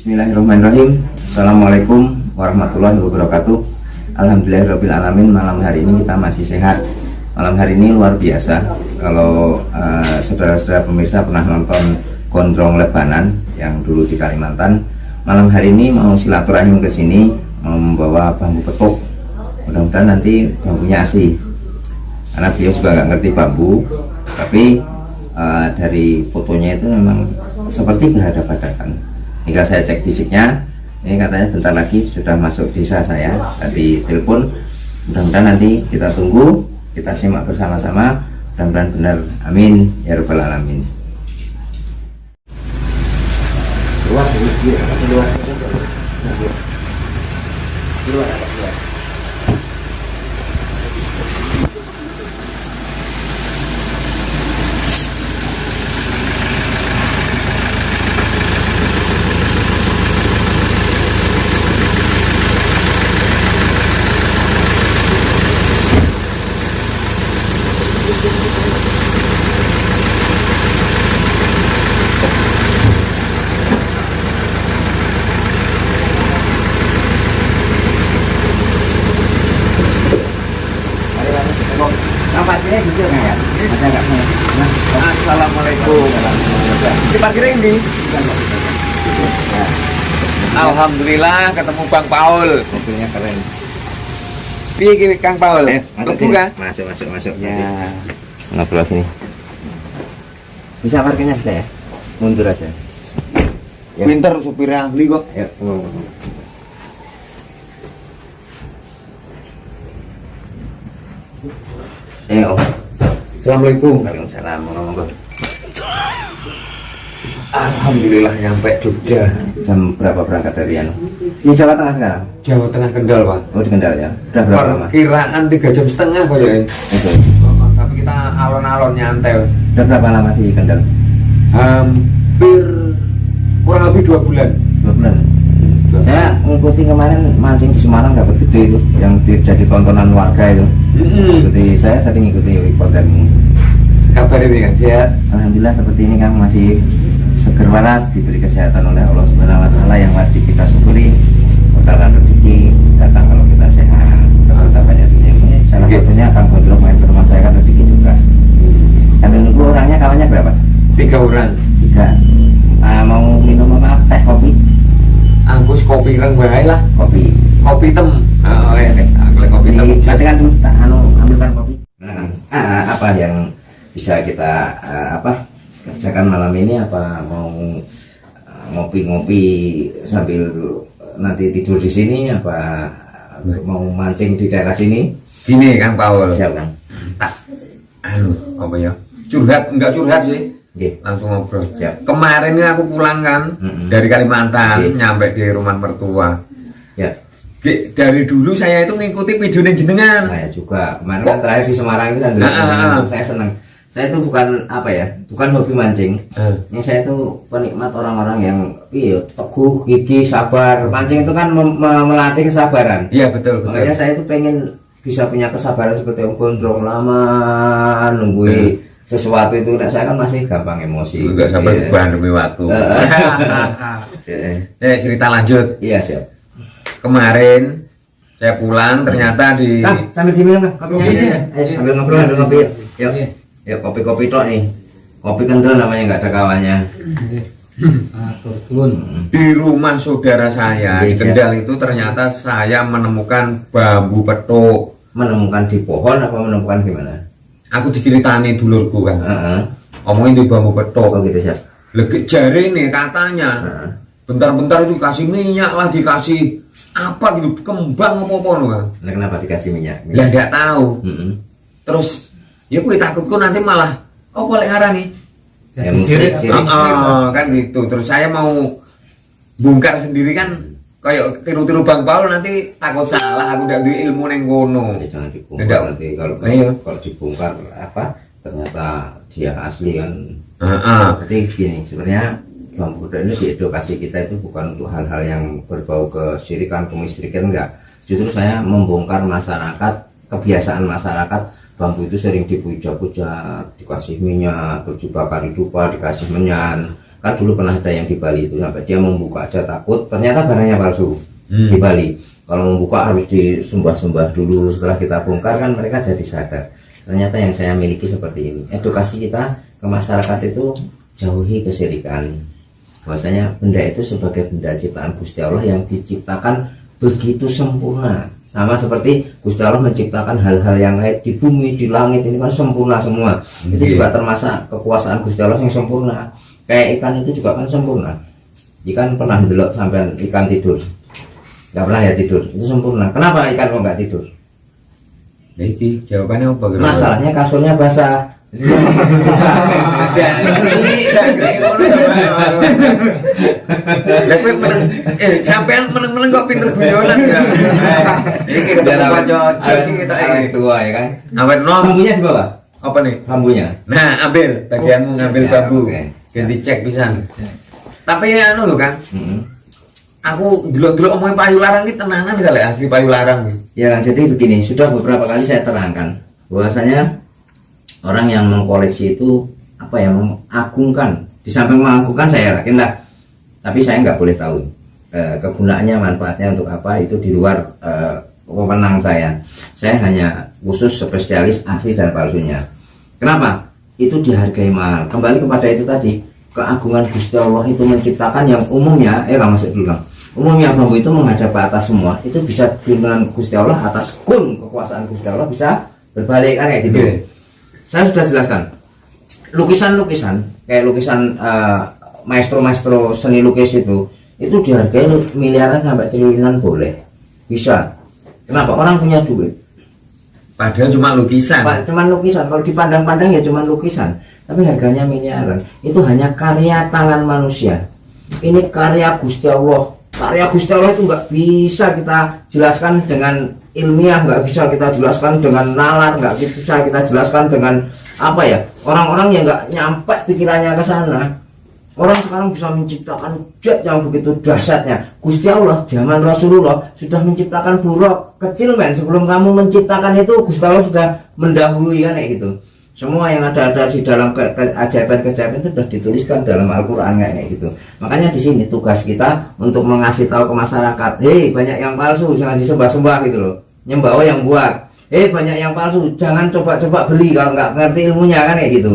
Bismillahirrahmanirrahim. Assalamualaikum warahmatullahi wabarakatuh. Alhamdulillahirrahmanirrahim. Malam hari ini kita masih sehat. Malam hari ini luar biasa. Kalau saudara-saudara pemirsa pernah nonton Gondrong Lebanan yang dulu di Kalimantan, malam hari ini mau silaturahim ke sini, mau membawa bambu petuk. Mudah-mudahan nanti bambunya asli, karena beliau juga nggak ngerti bambu, tapi dari fotonya itu memang seperti berhadapan-hadapan. Hingga saya cek fisiknya, ini katanya bentar lagi sudah masuk desa saya. Tadi telepon, mudah-mudahan nanti kita tunggu, kita simak bersama-sama, mudah-mudahan benar, amin ya rabbal alamin. Luar Assalamualaikum. Di parkirnya ini. Alhamdulillah ketemu Bang Paul. Mobilnya keren. Piye Kang Paul? Masuk. Ya. Ngobrol sini. Bisa parkirnya saya? Mundur aja. Ya. Pinter supirnya ahli kok. Ya. Assalamualaikum. Waalaikumsalam. Alhamdulillah nyampe Jogja. Jam berapa berangkat dari Anu? Di Jawa Tengah sekarang? Jawa Tengah Kendal, Pak. Oh, di Kendal ya. Udah berapa lama? Kiraan 3,5 jam kayaknya. Tapi kita alon-alon nyantai. Udah berapa lama di Kendal? Hampir kurang lebih 2 bulan. 2 bulan. Saya ngikuti kemarin mancing di Semarang dapat gede itu, yang jadi tontonan warga itu. Ikuti, saya sering ikuti kontenmu. Kabar ini Kang sehat? Alhamdulillah seperti ini Kang, masih seger waras, diberi kesehatan oleh Allah Subhanahu wa taala yang wajib kita syukuri. Putaran rezeki datang kalau kita sehat. Kita banyak senyum. Salah satunya Kang Gondrong main ke rumah saya kan rezeki juga. Kami nunggu orangnya, kawannya berapa? 3 orang. 3. Mau minum apa? Teh, kopi? Anggus kopi kan baik lah. Kopi tem. Oh ya, kopi tem. Nanti kan dulu tak ambilkan kopi. Apa yang bisa kita kerjakan malam ini? Apa mau ngopi-ngopi sambil nanti tidur di sini? Apa mau mancing di daerah sini? Gini Kang Paul. Siap Kang. Apa ya? Enggak curhat sih. Langsung ngobrol. Siap. Kemarin ini aku pulang kan dari Kalimantan, nyampe di rumah mertua. Ya. Dari dulu saya itu ngikuti videonya jenengan. Saya juga. Kemarin kan terakhir di Semarang itu kan saya senang. Saya itu bukan bukan hobi mancing. Ini saya itu penikmat orang-orang yang teguh, gigih, sabar. Mancing itu kan melatih kesabaran. Iya betul. Makanya saya itu pengen bisa punya kesabaran seperti Om Gondrong, lama nungguin sesuatu itu. Saya kan masih gampang emosi. Enggak sabar bahan demi waktu. Cerita lanjut. Iya siap. Kemarin saya pulang ternyata di sambil diminum kopinya ini. Sambil ngobrol ngopi. Yuk. Ya kopi-kopi tok nih. Kopi kental namanya, nggak ada kawannya. Di rumah saudara saya di Kendal itu ternyata saya menemukan bambu petuk. Menemukan di pohon apa menemukan gimana? Aku diceritani dulurku kan. Ngomongin di bambu petuk. Oh gitu siap. Lagi jari nih katanya. Bentar-bentar itu dikasih minyak lah, dikasih apa gitu, kembang apa-apa loh kan. Nah, kenapa dikasih minyak? Ya enggak tahu. Terus ya gue takutku nanti malah boleh ngarani. Sirik. Kan gitu. Terus saya mau bongkar sendiri kan, kayak tiru-tiru Bang Paul, nanti takut salah, aku udah di ilmu neng kono. Ya, jangan dibongkar nanti kalau dibongkar ternyata dia asli kan. Berarti gini, sebenarnya bambu petuk ini diedukasi kita itu bukan untuk hal-hal yang berbau kesyirikan, kemusyrikan, enggak. Justru saya membongkar masyarakat, kebiasaan masyarakat bambu itu sering dipuja-puja, dikasih minyak, terus dibakar dupa, dikasih menyan. Kan dulu pernah ada yang di Bali itu sampai dia membuka aja takut, ternyata barangnya palsu di Bali. Kalau membuka harus disembah-sembah dulu, setelah kita bongkar kan mereka jadi sadar. Ternyata yang saya miliki seperti ini. Edukasi kita ke masyarakat itu jauhi kesyirikan. Bahwasanya benda itu sebagai benda ciptaan Gusti Allah yang diciptakan begitu sempurna. Sama seperti Gusti Allah menciptakan hal-hal yang lain di bumi, di langit ini kan sempurna semua. Itu juga termasuk kekuasaan Gusti Allah yang sempurna. Kayak ikan itu juga kan sempurna. Ikan pernah delok sampai ikan tidur? Nggak pernah ya tidur, itu sempurna. Kenapa ikan kok nggak tidur? Jadi jawabannya apa? Masalahnya kasurnya basah. Sampean meneng-meneng kok pinter guyonan ya. Ini kita cocok sih kita tua ya kan. Awet nom. Bambunya di bawah. Apa nih? Bambunya. Nah, ambil bagianmu ngambil bambu. Ganti cek pisan. Tapi ya anu lho Kang. Aku dulu omongin payu larang ini tenanan kali asli payu larang. Ya, jadi begini, sudah beberapa kali saya terangkan bahwasanya orang yang mengkoleksi itu apa ya, mengagungkan. Di samping mengagungkan saya yakin lah, tapi saya nggak boleh tahu kegunaannya, manfaatnya untuk apa, itu di luar wewenang saya. Saya hanya khusus spesialis asli dan palsunya. Kenapa? Itu dihargai mahal. Kembali kepada itu tadi, keagungan Gusti Allah itu menciptakan yang umumnya, masuk dulu Kang. Umumnya bambu itu menghadap ke atas semua, itu bisa dengan Gusti Allah atas kun kekuasaan Gusti Allah bisa berbalik kan kayak gitu. Saya sudah jelaskan. Lukisan-lukisan kayak lukisan maestro-maestro seni lukis itu dihargai miliaran sampai triliunan boleh. Bisa. Kenapa? Orang punya duit. Padahal cuma lukisan. Cuma lukisan. Kalau dipandang-pandang ya cuma lukisan. Tapi harganya miliaran. Itu hanya karya tangan manusia. Ini karya Gusti Allah. Karya Gusti Allah itu nggak bisa kita jelaskan dengan ilmiah, nggak bisa kita jelaskan dengan nalar, nggak bisa kita jelaskan dengan apa ya, orang-orang yang nggak nyampe pikirannya ke sana. Orang sekarang bisa menciptakan jet yang begitu dahsyatnya. Gusti Allah zaman Rasulullah sudah menciptakan buruk kecil men, sebelum kamu menciptakan itu Gusti Allah sudah mendahului kan kayak gitu. Semua yang ada di dalam keajaiban-keajaiban itu sudah dituliskan dalam Al-Quran kayak gitu. Makanya di sini tugas kita untuk mengasih tahu ke masyarakat, hei banyak yang palsu, jangan disembah-sembah gitu loh. Nyembah yang buat. Hei banyak yang palsu, jangan coba-coba beli kalau nggak ngerti ilmunya kan kayak gitu.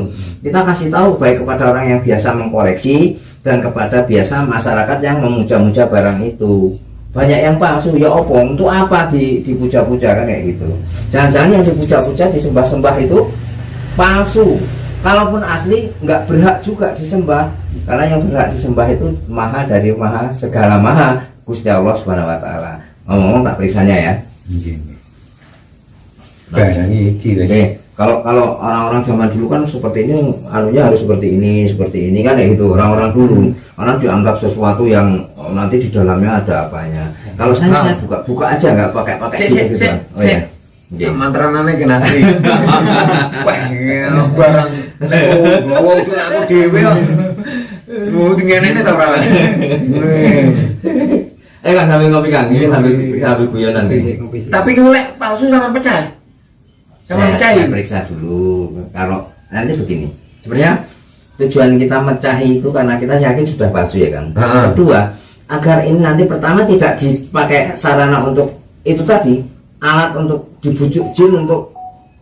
Kita kasih tahu baik kepada orang yang biasa mengkoleksi dan kepada biasa masyarakat yang memuja-muja barang itu. Banyak yang palsu, ya opong, untuk apa dipuja-puja kan kayak gitu. Jangan-jangan yang dipuja-puja, disembah-sembah itu palsu. Kalaupun asli nggak berhak juga disembah, karena yang berhak disembah itu maha dari maha segala maha, Gusti Allah Subhanahu wa taala. Ngomong-ngomong tak periksanya ya. Barang iki kalau orang-orang zaman dulu kan seperti ini, anunya harus seperti ini kan ya gitu. Orang-orang dulu orang dianggap sesuatu yang nanti di dalamnya ada apanya. Kalau saya buka aja, nggak pakai gitu kan. Oh ya. Mantranane kena asli. Wah, barang gowo itu aku dhewe kok. Lu tingene ta ora. Kan sambil ngopi Kang, ini sambil guyonan nih. Tapi kalau palsu sama pecah. Sama pecah. Saya periksa dulu. Kalau nanti begini. Sebenarnya tujuan kita mecahi itu karena kita yakin sudah palsu ya Kang. Kedua, agar ini nanti pertama tidak dipakai sarana untuk itu tadi, alat untuk dibujuk jin untuk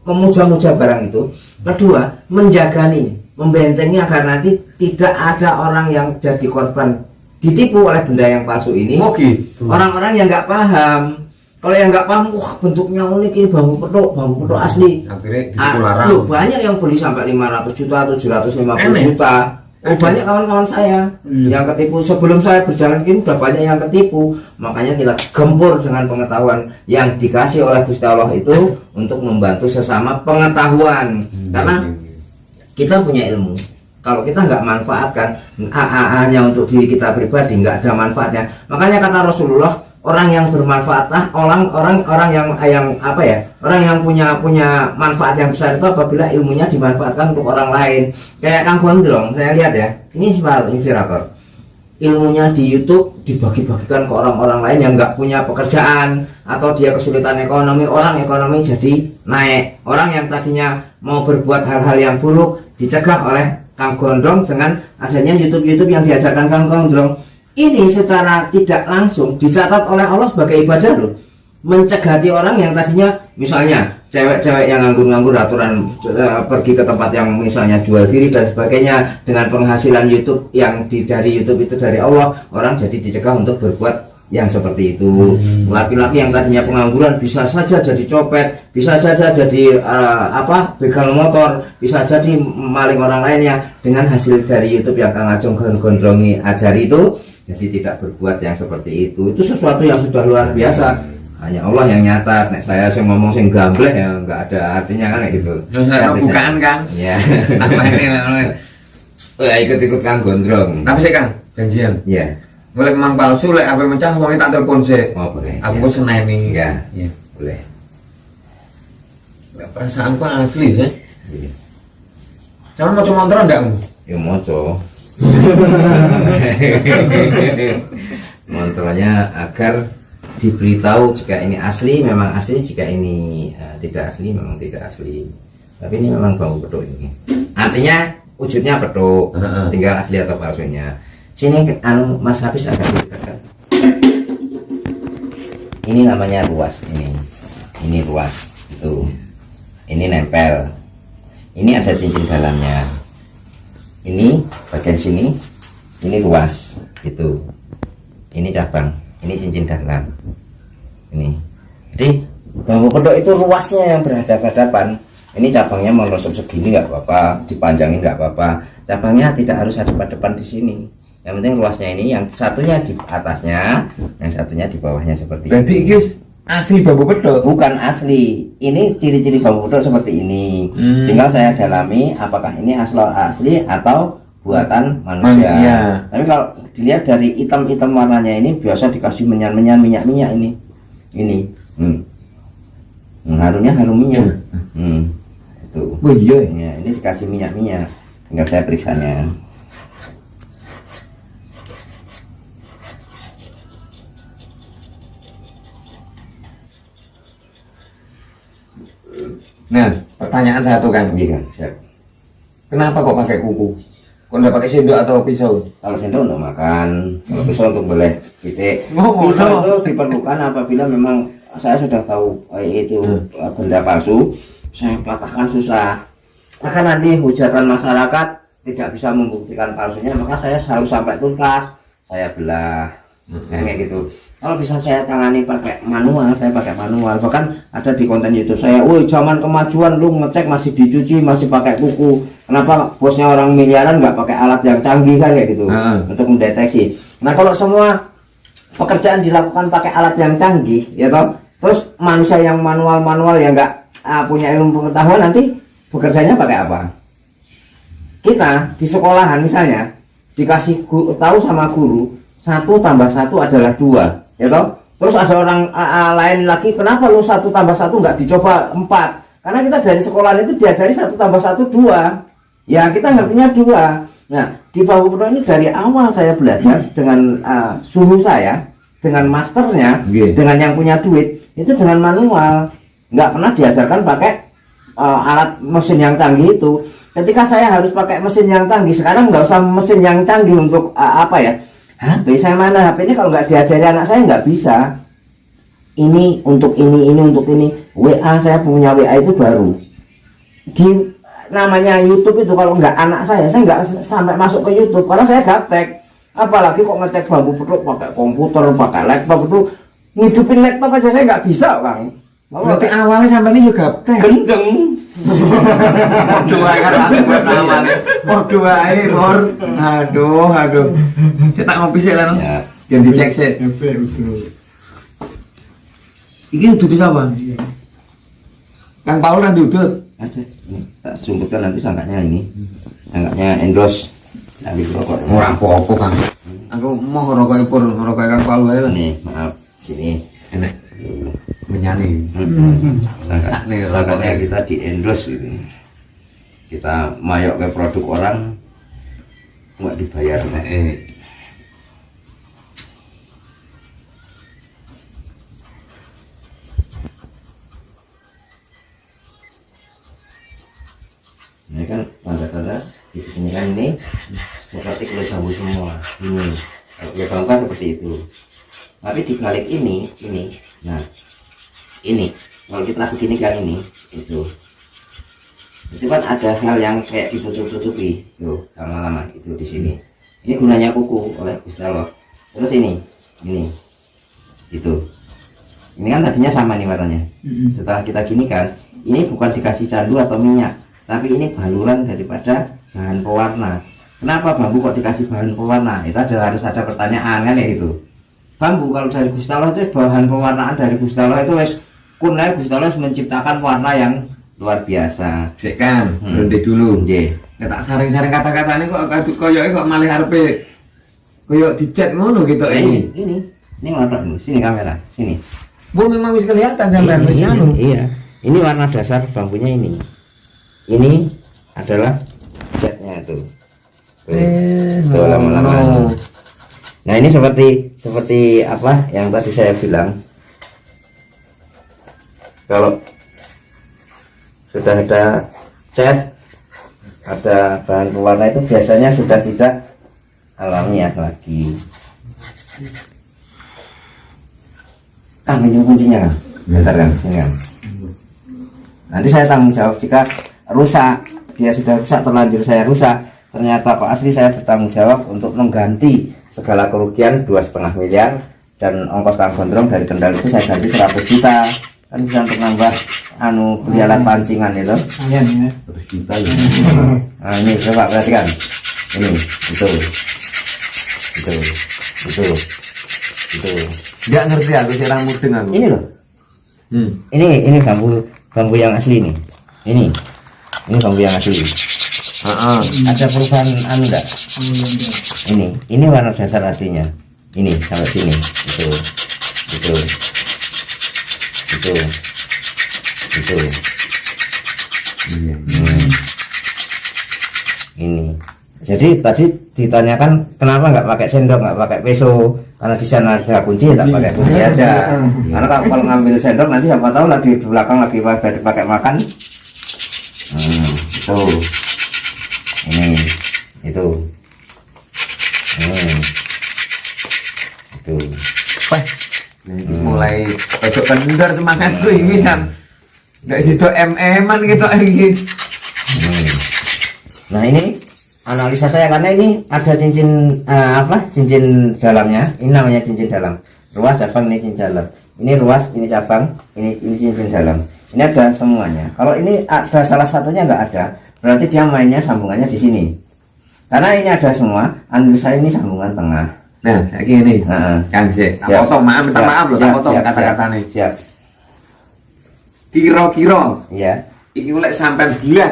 memuja-muja barang itu. Kedua, menjagani, membentengi agar nanti tidak ada orang yang jadi korban ditipu oleh benda yang palsu ini. Oh gitu. Orang-orang yang nggak paham. Kalau yang nggak paham, wah bentuknya unik, ini bambu petuk asli. Akhirnya ditipu larang. Banyak yang beli sampai 500 juta, 750 juta. Banyak kawan-kawan saya yang ketipu. Sebelum saya berjalan ini udah banyak yang ketipu. Makanya kita gempur dengan pengetahuan yang dikasih oleh Gusti Allah itu untuk membantu sesama pengetahuan. Karena kita punya ilmu. Kalau kita nggak manfaatkan, hanya untuk diri kita pribadi, nggak ada manfaatnya. Makanya kata Rasulullah, orang yang bermanfaat, orang yang apa ya, orang yang punya manfaat yang besar itu apabila ilmunya dimanfaatkan untuk orang lain. Kayak Kang Gondrong, saya lihat ya, ini seperti inspirator. Ilmunya di YouTube dibagi-bagikan ke orang-orang lain yang nggak punya pekerjaan atau dia kesulitan ekonomi, orang ekonomi jadi naik. Orang yang tadinya mau berbuat hal-hal yang buruk dicegah oleh Kang Gondrong dengan adanya YouTube yang diajarkan Kang Gondrong ini secara tidak langsung dicatat oleh Allah sebagai ibadah loh. Mencegati orang yang tadinya misalnya cewek-cewek yang nganggur-nganggur aturan pergi ke tempat yang misalnya jual diri dan sebagainya, dengan penghasilan YouTube yang dari YouTube itu dari Allah, orang jadi dicegah untuk berbuat yang seperti itu. Laki-laki yang tadinya pengangguran bisa saja jadi copet, bisa saja jadi begal motor, bisa jadi maling orang lainnya dengan hasil dari YouTube yang Kang Ajeng Gondrongi ajari itu. Jadi tidak berbuat yang seperti itu sesuatu yang sudah luar biasa. Hanya Allah yang nyatat. Nek saya ngomong sing gambleh ya nggak ada artinya kan kayak gitu. Bukaan Kang. Ya. Apa ini Ikut-ikut Kang Gondrong. Tapi sih Kang, janjian. Ya. Boleh memang palsu, lek apa mencah wong tak telepon sih. Oh boleh. Aku seneni. Ya. Iya. Boleh. Lek perasaanku asli sih. Iya. Sama mau cuma motor ndak? Ya moco. Montronya agar diberitahu jika ini asli memang asli, jika ini tidak asli memang tidak asli. Tapi ini memang bambu petuk ini. Artinya wujudnya petuk, tinggal asli atau palsunya. Sini Mas Hafiz akan dikatakan. Ini namanya ruas ini ruas itu. Ini nempel. Ini ada cincin dalamnya. Ini bagian sini, ini ruas itu. Ini cabang, ini cincin dalam. Ini. Jadi bambu petuk itu ruasnya yang berhadapan-hadapan. Ini cabangnya mau nusuk segini nggak apa-apa, dipanjangin nggak apa-apa. Cabangnya tidak harus ada depan di sini. Yang penting luasnya ini, yang satunya di atasnya, yang satunya di bawahnya seperti berarti ini. Berarti asli bambu petuk? Bukan asli. Ini ciri-ciri bambu petuk seperti ini. Tinggal saya dalami apakah ini asli atau buatan manusia. Tapi kalau dilihat dari hitam-hitam warnanya ini biasa dikasih menyan-menyan minyak-minyak ini. Ini. Harumnya harum minyak. Itu. Oh iya. Ya, ini dikasih minyak-minyak. Tinggal saya periksanya. Nah, pertanyaan satu kan, Iya, siap. kenapa kok pakai kuku? Kok nggak pakai sendok atau pisau? Kalau sendok untuk makan, kalau pisau untuk beleh pitik. Oh, Pisau itu diperlukan apabila memang saya sudah tahu itu benda palsu, saya patahkan susah. Akan nanti hujatan masyarakat tidak bisa membuktikan palsunya, maka saya harus sampai tuntas, saya belah, kayak gitu. Kalau bisa saya tangani pakai manual, saya pakai manual. Bahkan ada di konten YouTube saya, woi zaman kemajuan lu ngecek masih dicuci, masih pakai kuku. Kenapa bosnya orang miliaran nggak pakai alat yang canggih kan kayak gitu untuk mendeteksi. Nah kalau semua pekerjaan dilakukan pakai alat yang canggih, ya toh, terus manusia yang manual yang nggak punya ilmu pengetahuan nanti bekerjanya pakai apa? Kita di sekolahan misalnya dikasih tahu sama guru 1 tambah 1 adalah 2. Ya toh, terus ada orang lain lagi, kenapa lu 1 tambah 1 nggak dicoba 4? Karena kita dari sekolah itu diajari 1 tambah 1 2. Ya kita ngertinya 2. Nah di bambu petuk ini dari awal saya belajar dengan suhu saya, dengan masternya, dengan yang punya duit itu dengan manual, nggak pernah diajarkan pakai alat mesin yang canggih itu. Ketika saya harus pakai mesin yang canggih, sekarang nggak usah mesin yang canggih untuk HP saya mana? HP ini kalau nggak diajari anak saya nggak bisa. Ini untuk ini untuk ini. WA saya punya WA itu baru. Di namanya YouTube itu kalau nggak anak saya nggak sampai masuk ke YouTube karena saya gaptek. Apalagi kok ngecek bambu petuk pakai komputer, pakai laptop itu ngidupin laptop aja saya nggak bisa, Kang. Berarti awalnya sampai ini juga gendeng. Waduh ae Bor. Aduh. Cetak ngopi sih lan. Ya. Yang dicek sih. Iki udut apa? Kang Paul kan udut. Ada. Ini, tak sumputkan nanti sangkanya ini. Sangkanya endorse. Ambil rokok. Ora apa-apa Kang. Aku mau rokok pur, rokok Kang Paul ae. Nih, maaf. Sini. Enak. Menyanyi. Sangkanya kita di endorse gitu. Kita mayok ke produk orang nggak dibayar. Ini kan tanda-tanda di sini kan seperti kulit bambu semua. Ini ya bambu kan seperti itu. Tapi di balik ini, nah ini kalau kita begini kan ini itu kan ada hal yang kayak ditutup-tutupi, tuh lama-lama itu di sini. Ini gunanya kuku oleh Gusti Allah. Terus ini itu. Ini kan tadinya sama nih warnanya. Setelah kita gini kan, ini bukan dikasih candu atau minyak, tapi ini baluran daripada bahan pewarna. Kenapa bambu kok dikasih bahan pewarna? Itu harus ada pertanyaan kan ya itu. Bambu kalau dari Gusti Allah itu bahan pewarnaan dari Gusti Allah itu wes kunai Gusti Allah menciptakan warna yang luar biasa. Cek kan, berhenti dulu. Nggih. Nek tak saring-saring kata-katane kok koyoke kok malih arepe koyok dicat ngono gitu Ini warna dulu, sini kamera, sini. Bu memang wis kelihatan sampean wis anu. Iya. Ini warna dasar bambunya ini. Ini adalah catnya itu. Tuh lama-lama. Nah, ini seperti apa yang tadi saya bilang. Kalau sudah ada cat, ada bahan pewarna itu biasanya sudah tidak alamiah lagi. Minjem kuncinya kan? Bentar kan, sini kan. Nanti saya tanggung jawab jika rusak, dia sudah rusak, terlanjur saya rusak, ternyata Pak Asri saya bertanggung jawab untuk mengganti segala kerugian 2,5 miliar, dan ongkos Kang Gondrong dari Kendal itu saya ganti 100 juta. Kan bisa untuk nambah beli alat pancingan itu. Iya, 100 juta ya. Nah, ini coba perhatikan. Ini, itu. Enggak ngerti aku cara mudeng aku. Ini loh. Ini bambu yang asli nih. Ini bambu yang asli. Ada perubahan enggak? Ini warna dasar aslinya. Ini sampai sini. Itu. Ini. Jadi tadi ditanyakan kenapa nggak pakai sendok, nggak pakai peso, karena di sana ada kunci, tak pakai kunci aja. Karena kalau ngambil sendok nanti siapa tahu lagi di belakang lagi pakai makan. Itu. Mulai pojok kendor semangatku ini kan. Enggak sido MM-an gitu lagi. Nah, ini analisa saya karena ini ada cincin dalamnya. Ini namanya cincin dalam. Ruas, cabang, ini cincin dalam. Ini ruas, ini cabang, ini cincin dalam. Ini ada semuanya. Kalau ini ada salah satunya nggak ada, berarti dia mainnya sambungannya di sini. Karena ini ada semua, analisa ini sambungan tengah. Nah, kayak gini. Kan sih. Tak potong, minta maaf loh, tak potong kata-katanya. Siap. Kira-kira. Iya. Iki mulai sampai gila.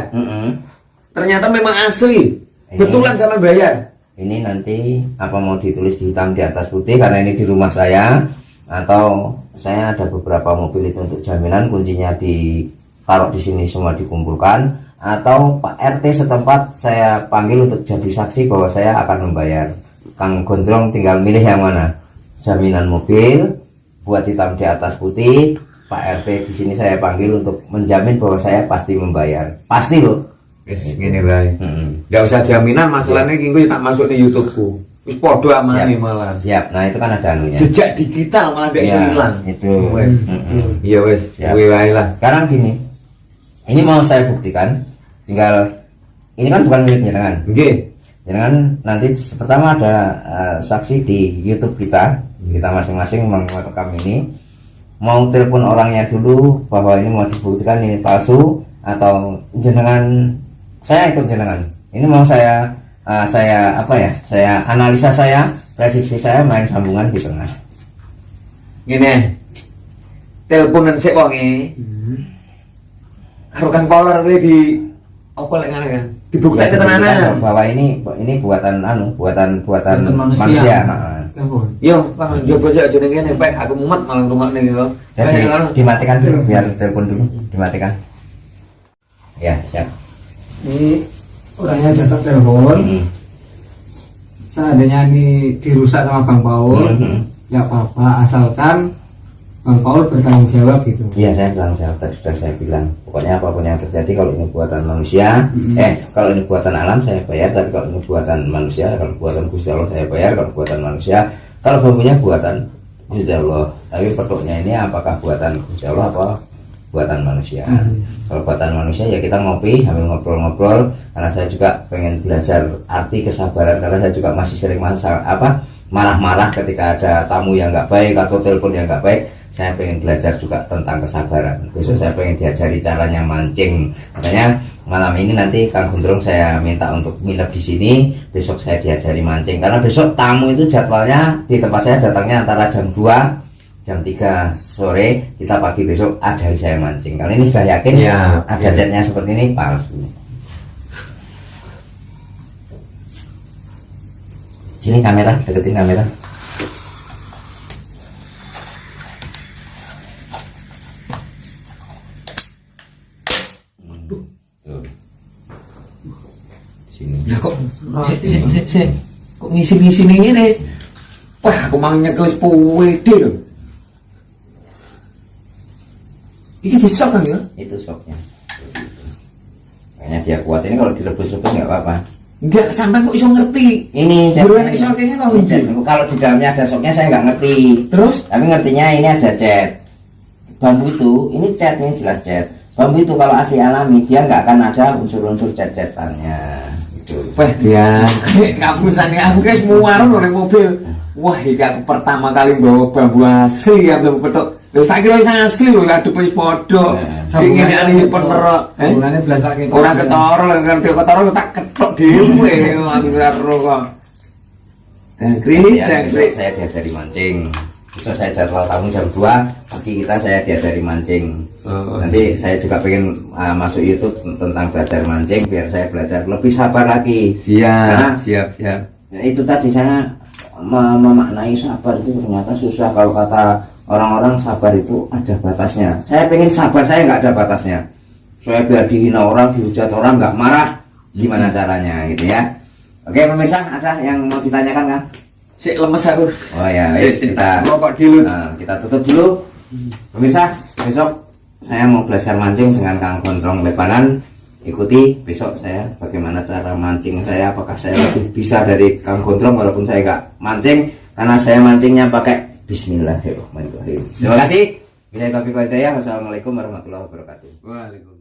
Ternyata memang asli. Betulan sama bayar. Ini nanti apa mau ditulis di hitam di atas putih karena ini di rumah saya, atau saya ada beberapa mobil itu untuk jaminan kuncinya ditaruh di sini semua dikumpulkan, atau Pak RT setempat saya panggil untuk jadi saksi bahwa saya akan membayar. Kang Gondrong tinggal milih yang mana, jaminan mobil buat hitam di atas putih, Pak RT di sini saya panggil untuk menjamin bahwa saya pasti membayar, pasti loh. Wis ngene wae. Enggak usah jaminan, masalahnya iki engko tak masuk di YouTubeku. Wis podo amane malah. Siap. Nah, itu kan ada anunya. Jejak digital malah gak iso ilang. Itu. Iya wis, kuwi wae lah. Sekarang gini. Ini mau saya buktikan. Tinggal ini kan bukan milik jenengan. Nggih. Jenengan nanti pertama ada saksi di YouTube kita masing-masing merekam ini. Mau telepon orangnya dulu bahwa ini mau dibuktikan ini palsu, atau jenengan, saya ikut jenengan. Ini mau saya analisa, saya prediksi, saya main sambungan di tengah. Gini, teleponan sik wonge. Karo Kang Kolor kuwi di apa lek ngene kan? Dibuktekne tenanan bahwa ini buatan manusia. Yo, Kang coba sik aja ngene, Pak, aku mumet malah rumakne gitu. Jadi dimatikan dulu biar telepon dulu, dimatikan. Ya, siap. Ini orangnya datang telepon. Seandainya ini dirusak sama Bang Paul, ya apa-apa, asalkan Bang Paul bertanggung jawab gitu. Iya, saya bertanggung jawab, tadi sudah saya bilang. Pokoknya apapun yang terjadi, kalau ini buatan manusia, kalau ini buatan alam saya bayar, tapi kalau ini buatan manusia, kalau buatan Gusti Allah saya bayar, kalau buatan manusia, kalau bambunya buatan Gusti Allah. Tapi petuknya ini apakah buatan Gusti Allah apa buatan manusia? Kalau buatan manusia ya kita ngopi sambil ngobrol-ngobrol, karena saya juga pengen belajar arti kesabaran, karena saya juga masih sering marah-marah ketika ada tamu yang nggak baik atau telepon yang nggak baik. Saya pengen belajar juga tentang kesabaran. Besok saya pengen diajari caranya mancing. Makanya malam ini nanti Kang Gondrong saya minta untuk nginep di sini. Besok saya diajari mancing. Karena besok tamu itu jadwalnya di tempat saya datangnya antara jam 2 jam 3 sore. Kita pagi besok ajari saya mancing. Karena ini sudah yakin Ya, ada catnya seperti ini palsu. Sini kamera, deketin kamera. Sini. Lah kok kok ngisi-ngisi ini nih. Wah, aku mau nyekel sepuluh lho. Iki disok kan ya? Itu soknya. Kayaknya dia kuat ini, kalau direbus-rebus nggak apa-apa. Enggak, sampai kok iso ngerti. Ini Buruan iso kayaknya kok ngerti. kalau di dalamnya ada soknya saya nggak ngerti. Terus Tapi ngertinya ini ada cat. Bambu itu, ini cat, ini jelas cat. Bambu itu kalau asli alami dia nggak akan ada unsur-unsur cat-catannya. Gitu. wah dia kapusannya aku guys muarun oleh mobil. Wah, iki aku pertama kali bawa bambu asli ya bambu petok. Terus tak kira saya asli lho, ada wis padha. Iki ngene nyepot merok. Hubungannya belasak gitu. Ora ketara lho, kan ketara tak ketok dhewe aku ora ero kok. Ya, besok saya diajari mancing. Besok saya jadwal tamu jam 2 pagi kita saya diajari mancing. Nanti saya juga pengen masuk YouTube tentang belajar mancing biar saya belajar lebih sabar lagi. Karena siap. ya, itu tadi saya memaknai sabar itu ternyata susah. Kalau kata orang-orang sabar itu ada batasnya. Saya pengen sabar, saya nggak ada batasnya. Saya biar dihina orang, dihujat orang nggak marah. Gimana caranya gitu ya? Oke pemirsa, ada yang mau ditanyakan kan? Sik lemes aku. Oh ya, kita rokok dulu. kita tutup dulu. Pemirsa, besok saya mau belajar mancing dengan Kang Gondrong Lebanan. Ikuti besok saya bagaimana cara mancing saya, apakah saya lebih bisa dari Kang Gondrong walaupun saya nggak mancing, karena saya mancingnya pakai Bismillahirrahmanirrahim. Terima kasih. Wassalamualaikum warahmatullahi wabarakatuh. Waalaikumsalam.